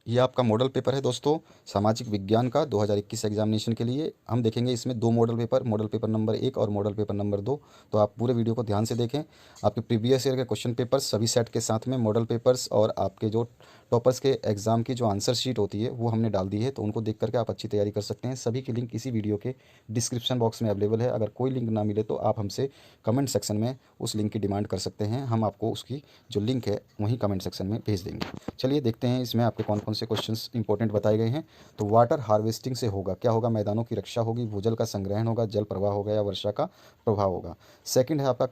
ये आपका model paper है दोस्तों, सामाजिक विज्ञान का 2021 एग्जामिनेशन के लिए। हम देखेंगे इसमें दो मॉडल पेपर नंबर 1 और मॉडल पेपर नंबर 2। तो आप पूरे वीडियो को ध्यान से देखें। आपके प्रीवियस ईयर के क्वेश्चन पेपर्स सभी सेट के साथ में मॉडल पेपर्स और आपके जो टॉपर्स के एग्ज़ाम की जो आंसर शीट होती है वो हमने डाल दी है, तो उनको देख करके आप अच्छी तैयारी कर सकते हैं। सभी की लिंक इसी वीडियो के डिस्क्रिप्शन बॉक्स में अवेलेबल है। अगर कोई लिंक ना मिले तो आप हमसे कमेंट सेक्शन में उस लिंक की डिमांड कर सकते हैं, हम आपको उसकी जो लिंक है वहीं कमेंट सेक्शन में भेज देंगे। चलिए देखते हैं इसमें आपके कौन कौन से क्वेश्चंस इंपॉर्टेंट बताए गए हैं। तो वाटर हार्वेस्टिंग से होगा क्या? होगा मैदानों की रक्षा होगी, भूजल का संग्रहण होगा, जल प्रवाह होगा या वर्षा का प्रभाव होगा। सेकंड है आपका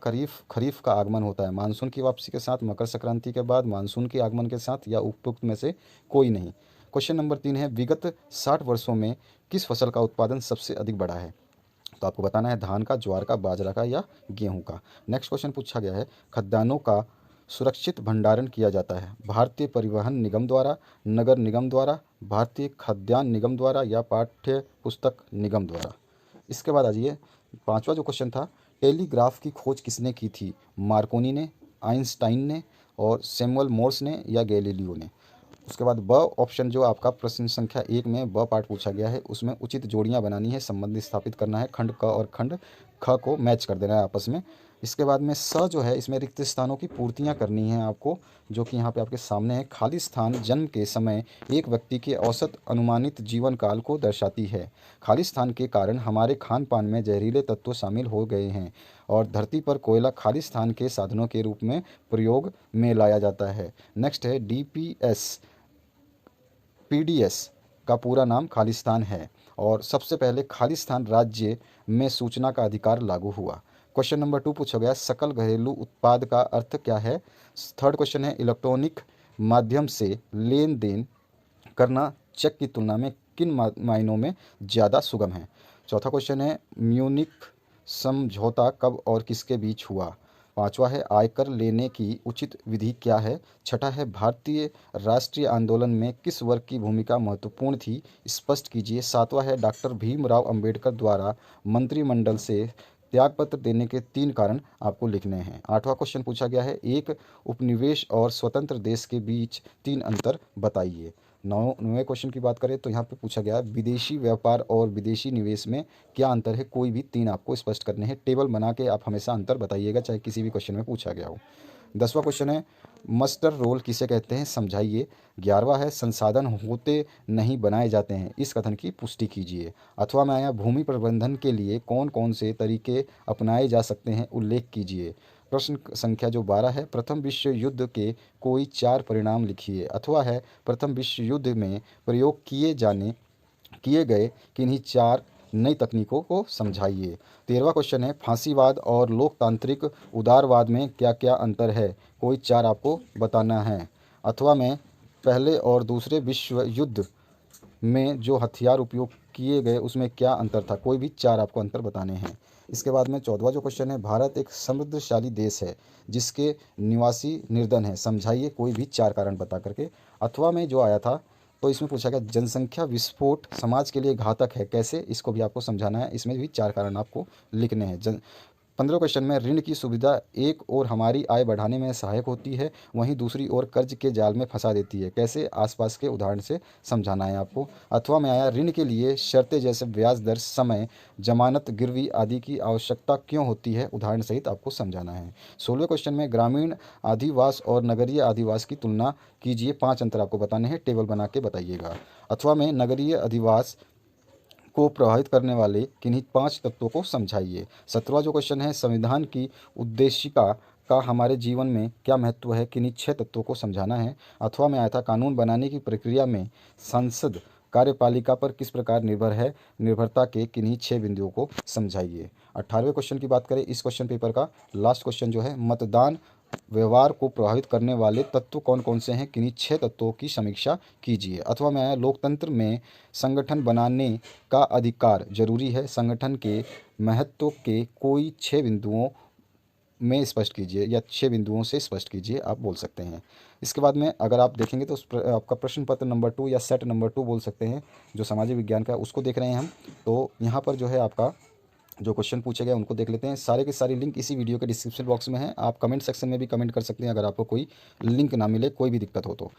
खरीफ का आगमन होता है मानसून की वापसी के साथ, मकर संक्रांति के बाद, मानसून के आगमन के साथ या उपरोक्त में से कोई नहीं। क्वेश्चन नंबर 3 है विगत 60 वर्षों में किस फसल का उत्पादन सबसे अधिक बढ़ा है? तो आपको बताना है धान का, ज्वार का, बाजरा का या गेहूं का। नेक्स्ट क्वेश्चन पूछा गया है खाद्यान्नों का सुरक्षित भंडारण किया जाता है भारतीय परिवहन निगम द्वारा, नगर निगम द्वारा, भारतीय खाद्यान्न निगम द्वारा या पाठ्य पुस्तक निगम द्वारा। इसके बाद आ जाइए, पांचवा जो क्वेश्चन था, टेलीग्राफ की खोज किसने की थी? मार्कोनी ने, आइंस्टाइन ने और सैमुअल मोर्स ने या गैलीलियो ने। उसके बाद ब ऑप्शन जो आपका प्रश्न संख्या 1 में ब पार्ट पूछा गया है उसमें उचित जोड़ियां बनानी है, संबंध स्थापित करना है, खंड क और खंड ख को मैच कर देना है आपस में। इसके बाद में स जो है इसमें रिक्त स्थानों की पूर्तियां करनी है आपको, जो कि यहाँ पे आपके सामने है। खाली स्थान जन्म के समय एक व्यक्ति के औसत अनुमानित जीवन काल को दर्शाती है। खाली स्थान के कारण हमारे खान पान में जहरीले तत्व शामिल हो गए हैं और धरती पर कोयला खाली स्थान के साधनों के रूप में प्रयोग में लाया जाता है। नेक्स्ट है डीपीएस पीडीएस का पूरा नाम खालिस्तान है और सबसे पहले खालिस्तान राज्य में सूचना का अधिकार लागू हुआ। क्वेश्चन नंबर 2 पूछा गया सकल घरेलू उत्पाद का अर्थ क्या है? थर्ड क्वेश्चन है इलेक्ट्रॉनिक माध्यम से लेन देन करना चेक की तुलना में किन मायनों में ज़्यादा सुगम है? चौथा क्वेश्चन है म्यूनिख समझौता कब और किसके बीच हुआ? पांचवा है आयकर लेने की उचित विधि क्या है? छठा है भारतीय राष्ट्रीय आंदोलन में किस वर्ग की भूमिका महत्वपूर्ण थी? स्पष्ट कीजिए। सातवां है डॉक्टर भीमराव अंबेडकर द्वारा मंत्रिमंडल से त्यागपत्र देने के 3 कारण आपको लिखने हैं। आठवां क्वेश्चन पूछा गया है एक उपनिवेश और स्वतंत्र देश के बीच 3 अंतर बताइए। 9वें क्वेश्चन की बात करें तो यहाँ पे पूछा गया है विदेशी व्यापार और विदेशी निवेश में क्या अंतर है? कोई भी 3 आपको स्पष्ट करने हैं। टेबल बना के आप हमेशा अंतर बताइएगा, चाहे किसी भी क्वेश्चन में पूछा गया हो। 10वां क्वेश्चन है मस्टर रोल किसे कहते हैं? समझाइए। 11वां है संसाधन होते नहीं बनाए जाते हैं, इस कथन की पुष्टि कीजिए। अथवा में आया भूमि प्रबंधन के लिए कौन कौन से तरीके अपनाए जा सकते हैं, उल्लेख कीजिए। प्रश्न संख्या जो 12 है प्रथम विश्व युद्ध के कोई 4 परिणाम लिखिए। अथवा है प्रथम विश्व युद्ध में प्रयोग किए गए किन्हीं 4 नई तकनीकों को समझाइए। 13वां क्वेश्चन है फांसीवाद और लोकतांत्रिक उदारवाद में क्या क्या अंतर है? कोई 4 आपको बताना है। अथवा में पहले और दूसरे विश्व युद्ध में जो हथियार उपयोग किए गए उसमें क्या अंतर था? कोई भी 4 आपको अंतर बताने हैं। इसके बाद में 14वां जो क्वेश्चन है भारत एक समृद्धशाली देश है जिसके निवासी निर्धन है, समझाइए। कोई भी 4 कारण बता करके। अथवा में जो आया था तो इसमें पूछा गया जनसंख्या विस्फोट समाज के लिए घातक है, कैसे? इसको भी आपको समझाना है। इसमें भी 4 कारण आपको लिखने हैं। 15 क्वेश्चन में ऋण की सुविधा एक ओर हमारी आय बढ़ाने में सहायक होती है, वहीं दूसरी ओर कर्ज के जाल में फंसा देती है, कैसे? आसपास के उदाहरण से समझाना है आपको। अथवा में आया ऋण के लिए शर्तें जैसे ब्याज दर, समय, जमानत, गिरवी आदि की आवश्यकता क्यों होती है, उदाहरण सहित आपको समझाना है। 16वें क्वेश्चन में ग्रामीण अधिवास और नगरीय अधिवास की तुलना कीजिए। 5 अंतर आपको बताने हैं, टेबल बना के बताइएगा। अथवा में नगरीय अधिवास को प्रभावित करने वाले किन्हीं 5 तत्वों को समझाइए। 17वां जो क्वेश्चन है संविधान की उद्देशिका का हमारे जीवन में क्या महत्व है? किन्हीं 6 तत्वों को समझाना है। अथवा में आया था कानून बनाने की प्रक्रिया में संसद कार्यपालिका पर किस प्रकार निर्भर है? निर्भरता के किन्हीं 6 बिंदुओं को समझाइए। 18वें क्वेश्चन की बात करें, इस क्वेश्चन पेपर का लास्ट क्वेश्चन जो है मतदान व्यवहार को प्रभावित करने वाले तत्व कौन कौन से हैं? किन्हीं 6 तत्वों की समीक्षा कीजिए। अथवा में आया लोकतंत्र में संगठन बनाने का अधिकार जरूरी है, संगठन के महत्व के कोई 6 बिंदुओं में स्पष्ट कीजिए या 6 बिंदुओं से स्पष्ट कीजिए, आप बोल सकते हैं। इसके बाद में अगर आप देखेंगे तो आपका प्रश्न पत्र नंबर 2 या सेट नंबर 2 बोल सकते हैं, जो सामाजिक विज्ञान का है उसको देख रहे हैं हम। तो यहाँ पर जो है आपका जो क्वेश्चन पूछे गए उनको देख लेते हैं। सारे के सारी लिंक इसी वीडियो के डिस्क्रिप्शन बॉक्स में है, आप कमेंट सेक्शन में भी कमेंट कर सकते हैं अगर आपको कोई लिंक ना मिले, कोई भी दिक्कत हो तो।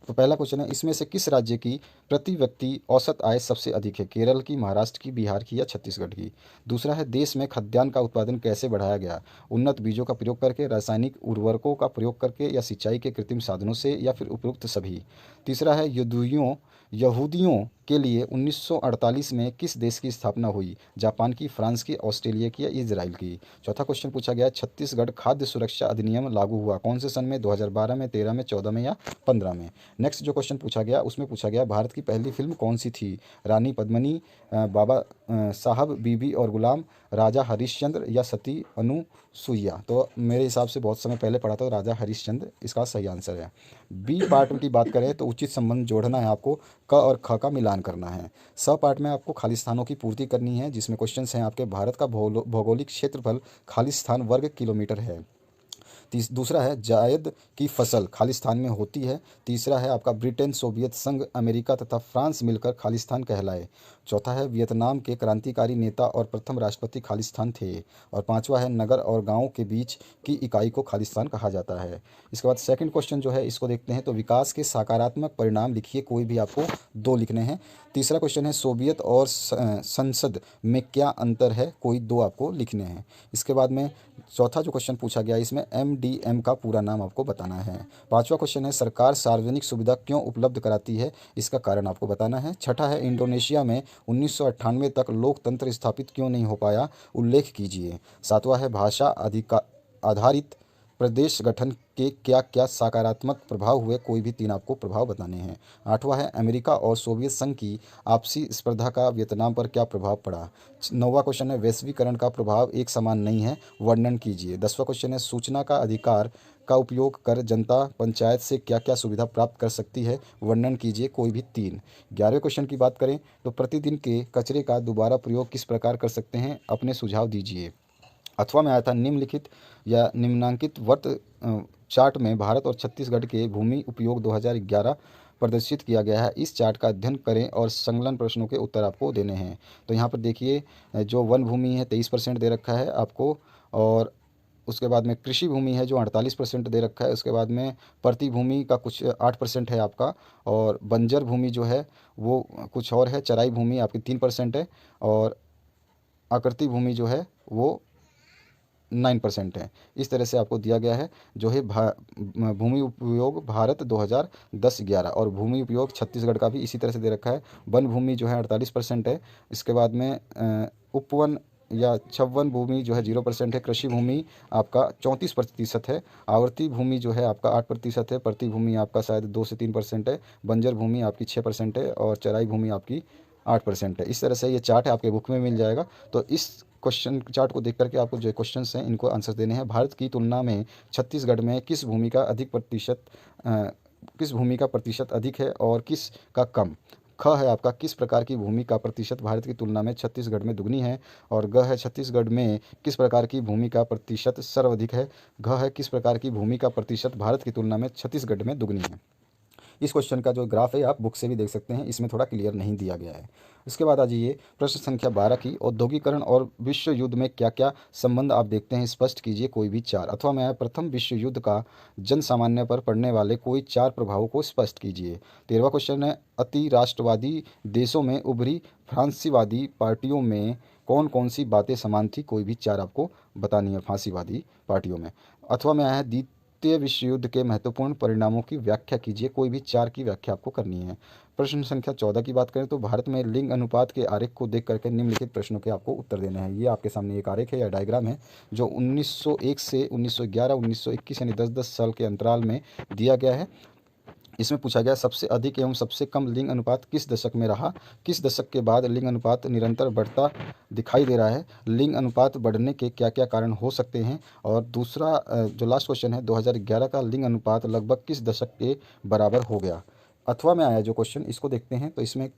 तो पहला क्वेश्चन है, इसमें से किस राज्य की प्रति व्यक्ति औसत आय सबसे अधिक है? केरल की, महाराष्ट्र की, बिहार की या छत्तीसगढ़ की? दूसरा है, देश में खाद्यान्न का उत्पादन कैसे बढ़ाया गया? उन्नत बीजों का प्रयोग करके, रासायनिक उर्वरकों का प्रयोग करके या सिंचाई के कृत्रिम साधनों से या फिर उपरोक्त सभी? तीसरा है, यहूदियों के लिए 1948 में किस देश की स्थापना हुई? जापान की, फ्रांस की, ऑस्ट्रेलिया की या इजराइल की? चौथा क्वेश्चन पूछा गया, छत्तीसगढ़ खाद्य सुरक्षा अधिनियम लागू हुआ कौन से सन में? 2012 में, 13 में, 14 में या 15 में? नेक्स्ट जो क्वेश्चन पूछा गया उसमें पूछा गया, भारत की पहली फिल्म कौन सी थी? रानी पद्मिनी, बाबा साहब, बीबी और गुलाम, राजा हरिश्चंद्र या सती अनुसुईया? तो मेरे हिसाब से बहुत समय पहले पढ़ा था, राजा हरिश्चंद्र इसका सही आंसर है। बी पार्ट की बात करें तो उचित संबंध जोड़ना है आपको, क और ख का मिलान करना है। स पार्ट में आपको खाली स्थानों की पूर्ति करनी है, जिसमें क्वेश्चंस हैं आपके, भारत का भौगोलिक क्षेत्रफल खाली स्थान वर्ग किलोमीटर है। दूसरा है, जायद की फसल खालिस्तान में होती है। तीसरा है आपका, ब्रिटेन, सोवियत संघ, अमेरिका तथा फ्रांस मिलकर खालिस्तान कहलाए। चौथा है, वियतनाम के क्रांतिकारी नेता और प्रथम राष्ट्रपति खालिस्तान थे। और पांचवा है, नगर और गांव के बीच की इकाई को खालिस्तान कहा जाता है। इसके बाद सेकंड क्वेश्चन जो है इसको देखते हैं, तो विकास के सकारात्मक परिणाम लिखिए, कोई भी आपको दो लिखने हैं। तीसरा क्वेश्चन है, सोवियत और संसद में क्या अंतर है? कोई दो आपको लिखने हैं। इसके बाद में चौथा जो क्वेश्चन पूछा गया इसमें MDM का पूरा नाम आपको बताना है। पांचवा क्वेश्चन है, सरकार सार्वजनिक सुविधा क्यों उपलब्ध कराती है? इसका कारण आपको बताना है। छठा है, इंडोनेशिया में 1998 तक लोकतंत्र स्थापित क्यों नहीं हो पाया? उल्लेख कीजिए। सातवां है, भाषा आधारित प्रदेश गठन के क्या क्या सकारात्मक प्रभाव हुए? कोई भी तीन आपको प्रभाव बताने हैं। आठवां है, अमेरिका और सोवियत संघ की आपसी स्पर्धा का वियतनाम पर क्या प्रभाव पड़ा? नौवां क्वेश्चन है, वैश्वीकरण का प्रभाव एक समान नहीं है, वर्णन कीजिए। 10वां क्वेश्चन है, सूचना का अधिकार का उपयोग कर जनता पंचायत से क्या क्या सुविधा प्राप्त कर सकती है? वर्णन कीजिए, कोई भी तीन। 11वें क्वेश्चन की बात करें तो प्रतिदिन के कचरे का दोबारा प्रयोग किस प्रकार कर सकते हैं? अपने सुझाव दीजिए। अथवा में आया था, निम्नलिखित या निम्नांकित चार्ट में भारत और छत्तीसगढ़ के भूमि उपयोग 2011 प्रदर्शित किया गया है। इस चार्ट का अध्ययन करें और संलग्न प्रश्नों के उत्तर आपको देने हैं। तो यहाँ पर देखिए, जो वन भूमि है 23% दे रखा है आपको, और उसके बाद में कृषि भूमि है जो 48% दे रखा है। उसके बाद में प्रति भूमि का कुछ 8% है आपका, और बंजर भूमि जो है वो कुछ और है। चराई भूमि आपकी 3% है, और आकृति भूमि जो है वो 9% है। इस तरह से आपको दिया गया है जो है भूमि उपयोग भारत 2010-11, और भूमि उपयोग छत्तीसगढ़ का भी इसी तरह से दे रखा है। वन भूमि जो है 48% है। इसके बाद में उपवन या छवन भूमि जो है 0% है। कृषि भूमि आपका 34% है। आवर्ती भूमि जो है आपका 8% है। प्रति भूमि आपका शायद 2 से 3% है। बंजर भूमि आपकी 6% है, और चराई भूमि आपकी 8% है। इस तरह से ये चार्ट है आपके बुक में मिल जाएगा। तो इस क्वेश्चन चार्ट को देख करके आपको जो क्वेश्चंस हैं इनको आंसर देने हैं। भारत की तुलना में छत्तीसगढ़ में किस भूमि का प्रतिशत अधिक है और किस का कम? ख है आपका, किस प्रकार की भूमि का प्रतिशत भारत की तुलना में छत्तीसगढ़ में दुगनी है? और ग है, छत्तीसगढ़ में किस प्रकार की भूमि का प्रतिशत सर्वाधिक है? घ है, किस प्रकार की भूमि का प्रतिशत भारत की तुलना में छत्तीसगढ़ में दुगनी है? इस क्वेश्चन का जो ग्राफ है आप बुक से भी देख सकते हैं, इसमें थोड़ा क्लियर नहीं दिया गया है। इसके बाद आ जाइए प्रश्न संख्या 12 की, औद्योगिकरण और विश्व युद्ध में क्या क्या संबंध आप देखते हैं? स्पष्ट कीजिए, कोई भी चार। अथवा में प्रथम विश्व युद्ध का जन सामान्य पर पड़ने वाले कोई चार प्रभावों को स्पष्ट कीजिए। 13वां क्वेश्चन है, अति राष्ट्रवादी देशों में उभरी फ्रांसीवादी पार्टियों में कौन कौन सी बातें समान थी? कोई भी चार आपको बतानी है फ्रांसीवादी पार्टियों में। अथवा में आया है, द्वितीय विश्व युद्ध के महत्वपूर्ण परिणामों की व्याख्या कीजिए। कोई भी चार की व्याख्या आपको करनी है। प्रश्न संख्या 14 की बात करें तो भारत में लिंग अनुपात के आरेख को देख करके निम्नलिखित प्रश्नों के आपको उत्तर देने हैं। ये आपके सामने एक आरेख है या डायग्राम है जो 1901 से 1911, 1921 यानी 10-10 साल के अंतराल में दिया गया है। इसमें पूछा गया, सबसे अधिक एवं सबसे कम लिंग अनुपात किस दशक में रहा? किस दशक के बाद लिंग अनुपात निरंतर बढ़ता दिखाई दे रहा है? लिंग अनुपात बढ़ने के क्या क्या कारण हो सकते हैं? और दूसरा जो लास्ट क्वेश्चन है, 2011 का लिंग अनुपात लगभग किस दशक के बराबर हो गया? अथवा में आया जो क्वेश्चन, इसको देखते हैं। तो इसमें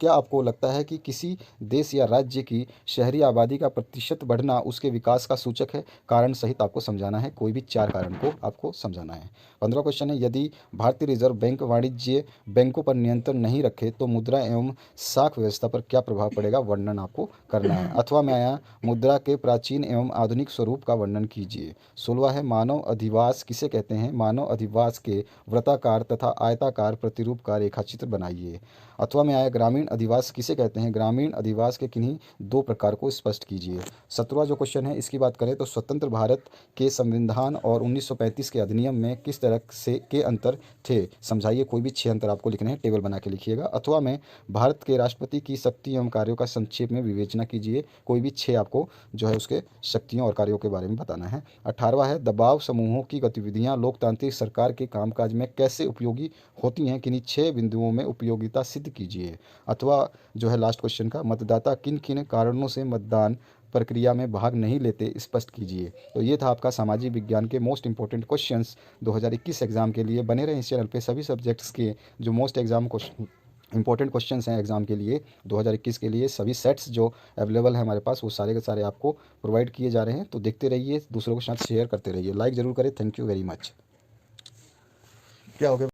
क्या आपको लगता है कि किसी देश या राज्य की शहरी आबादी का प्रतिशत बढ़ना उसके विकास का सूचक है? कारण सहित आपको समझाना है, कोई भी 4 कारण को आपको समझाना है। 15वां क्वेश्चन है, यदि भारतीय रिजर्व बैंक वाणिज्य बैंकों पर नियंत्रण नहीं रखे तो मुद्रा एवं साख व्यवस्था पर क्या प्रभाव पड़ेगा? वर्णन आपको करना है। अथवा में आया, मुद्रा के प्राचीन एवं आधुनिक स्वरूप का वर्णन कीजिए। 16वां है, मानव अधिवास किसे कहते हैं? मानव अधिवास के वृत्ताकार तथा आयताकार प्रतिरूप का रेखाचित्र बनाइए। अथवा में आया, ग्रामीण अधिवास किसे कहते हैं? ग्रामीण अधिवास के किन्हीं 2 प्रकार को स्पष्ट कीजिए। 17वां जो क्वेश्चन है इसकी बात करें तो स्वतंत्र भारत के संविधान और 1935 के अधिनियम में किस तरह से के अंतर थे? समझाइए, कोई भी 6 अंतर आपको लिखने हैं, टेबल बना के लिखिएगा। अथवा में, भारत के राष्ट्रपति की शक्ति एवं कार्यों का संक्षेप में विवेचना कीजिए। कोई भी 6 आपको जो है उसके शक्तियों और कार्यों के बारे में बताना है। 18वां है, दबाव समूहों की गतिविधियां लोकतांत्रिक सरकार के कामकाज में कैसे उपयोगी होती हैं? किन्हीं 6 बिंदुओं में उपयोगिता सिद्ध कीजिए। अथवा जो है लास्ट क्वेश्चन का, मतदाता किन किन कारणों से मतदान प्रक्रिया में भाग नहीं लेते, स्पष्ट कीजिए। तो ये था आपका सामाजिक विज्ञान के मोस्ट इंपॉर्टेंट क्वेश्चंस 2021 एग्जाम के लिए। बने रहे इस चैनल पे, सभी सब्जेक्ट्स के जो most exam question important questions हैं एग्जाम के लिए 2021 के लिए, सभी सेट्स जो अवेलेबल है हमारे पास, वो सारे के सारे आपको प्रोवाइड किए जा रहे हैं। तो देखते रहिए, दूसरों के साथ शेयर करते रहिए, लाइक ज़रूर करें। Thank you very much. क्या हो गया?